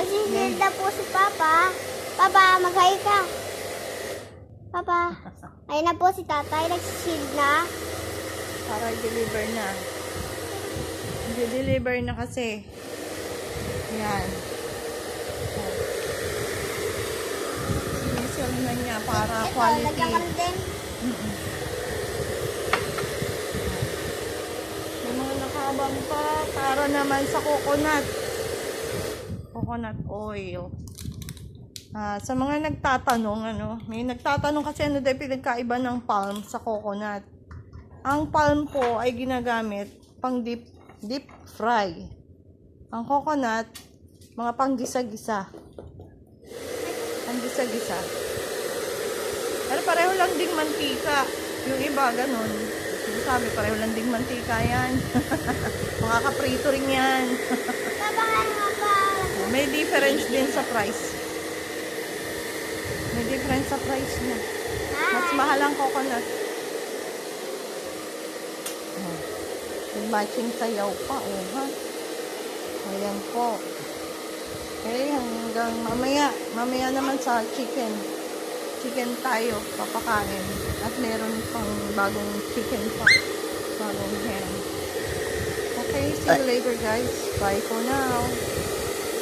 Nagsisilid na po si Papa. Papa, mag-hi ka. Papa, ayun na po si tatay. Nagsisilid na. Para i-deliver na. I-deliver na kasi. Yan. Sinisil na niya para Ito, quality. lagyan ka na din. May mga nakabang pa para naman sa coconut oil. Sa mga nagtatanong, may nagtatanong kasi ano daw pinagkaiba ng palm sa coconut. Ang palm po ay ginagamit pang deep fry. Ang coconut, mga panggisa-gisa. Panggisa-gisa. Pero pareho lang ding mantika. Yung iba, ganun. Sabi, pareho lang ding mantika yan. Mga kaprito rin yan. Papa, nga pa. May difference din sa price. May difference sa price niya. Mas mahal ang coconut. May matching sayaw pa, ha? Ayan po. Okay, hanggang mamaya. Mamaya naman sa chicken. Chicken tayo, papakain. At meron pang bagong chicken pa. Bagong ham. Okay, see you later guys. Bye for now.